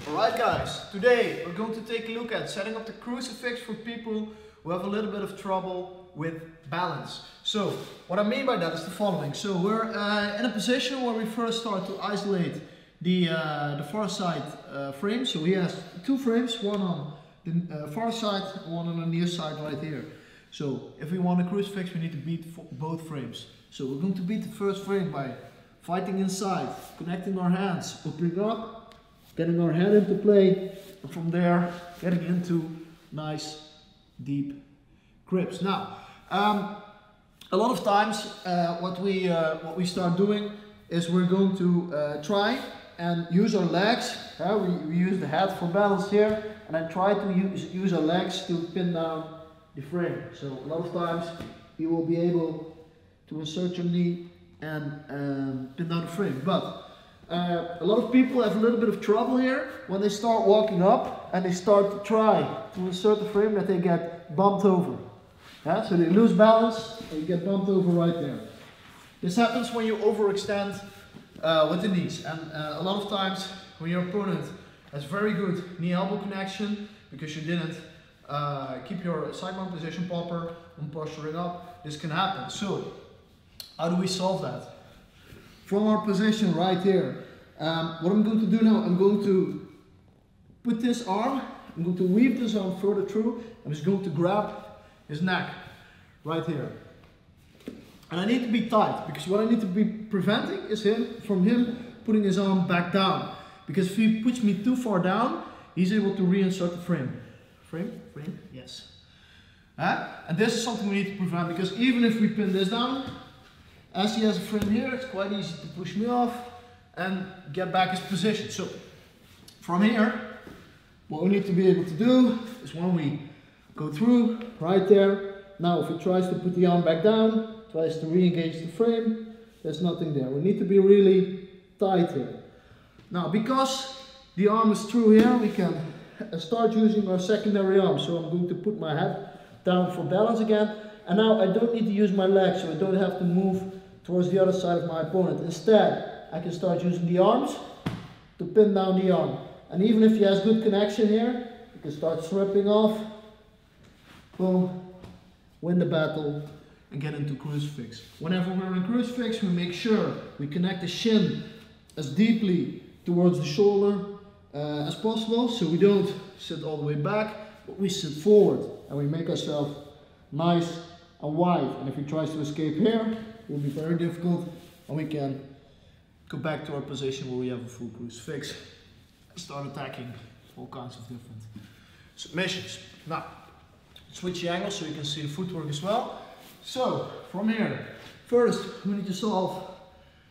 Alright guys, today we're going to take a look at setting up the crucifix for people who have a little bit of trouble with balance. So what I mean by that is the following. So we're in a position where we first start to isolate the far side frame. So he has two frames, one on the far side and one on the near side right here. So if we want a crucifix, we need to beat both frames. So we're going to beat the first frame by fighting inside, connecting our hands, opening up, getting our head into play, and from there getting into nice deep grips. Now, a lot of times what we start doing is we're going to try and use our legs. We use the head for balance here, and then try to use our legs to pin down the frame. So a lot of times you will be able to insert your knee and pin down the frame. But a lot of people have a little bit of trouble here when they start walking up and they start to try to insert the frame, that they get bumped over. So they lose balance and you get bumped over right there. This happens when you overextend with the knees, and a lot of times when your opponent has very good knee-elbow connection because you didn't keep your side mount position proper when posturing up, this can happen. So how do we solve that? From our position right here, what I'm going to do now, I'm going to put this arm, I'm going to weave this arm further through, I'm just going to grab his neck right here. And I need to be tight, because what I need to be preventing is from him putting his arm back down. Because if he puts me too far down, he's able to reinsert the frame. Frame? Yes. And this is something we need to prevent, because even if we pin this down, as he has a frame here, it's quite easy to push me off and get back his position. So from here, what we need to be able to do is when we go through right there, now if he tries to put the arm back down, tries to re-engage the frame, there's nothing there. We need to be really tight here. Now because the arm is through here, we can start using our secondary arm. So I'm going to put my head down for balance again, and now I don't need to use my legs, so I don't have to move towards the other side of my opponent. Instead, I can start using the arms to pin down the arm. And even if he has good connection here, you can start stripping off, boom, win the battle, and get into crucifix. Whenever we're in crucifix, we make sure we connect the shin as deeply towards the shoulder as possible, so we don't sit all the way back, but we sit forward and we make ourselves nice and wide. And if he tries to escape here, it will be very difficult, and we can go back to our position where we have a full crucifix and start attacking all kinds of different submissions. Now, switch the angle so you can see the footwork as well. So, from here, first we need to solve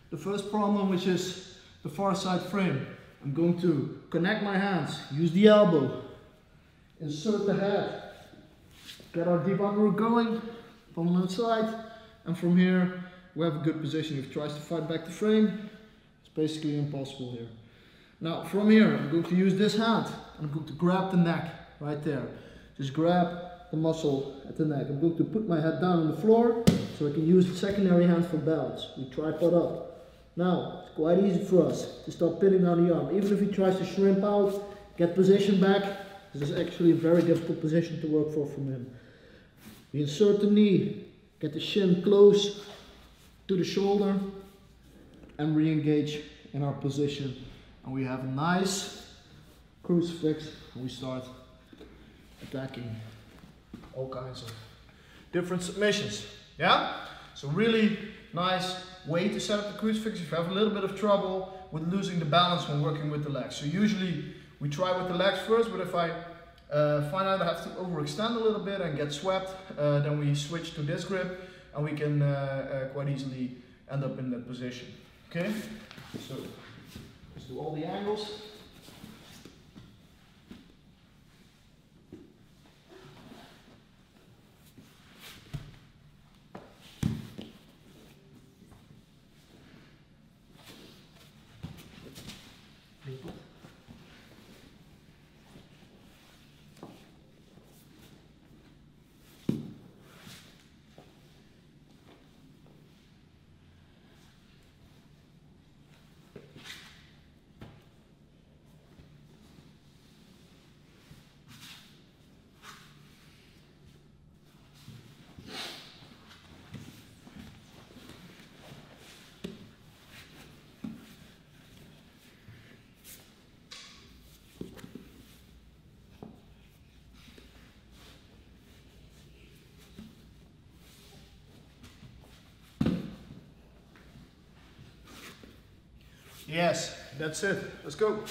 the first problem, which is the far side frame. I'm going to connect my hands, use the elbow, insert the head, get our deep underhook going from the outside, and from here we have a good position. If he tries to fight back the frame, it's basically impossible here. Now from here I'm going to use this hand, and I'm going to grab the neck right there. Just grab the muscle at the neck. I'm going to put my head down on the floor so I can use the secondary hand for balance. We tripod up. Now it's quite easy for us to start pinning down the arm. Even if he tries to shrimp out, get position back, this is actually a very difficult position to work for from him. We insert the knee, get the shin close to the shoulder, and re-engage in our position. And we have a nice crucifix, and we start attacking all kinds of different submissions. Yeah? So really nice way to set up the crucifix if you have a little bit of trouble with losing the balance when working with the legs. So usually we try with the legs first, but if I find out I have to overextend a little bit and get swept, then we switch to this grip, and we can quite easily end up in that position. Okay? So let's do all the angles. Yes, that's it. Let's go.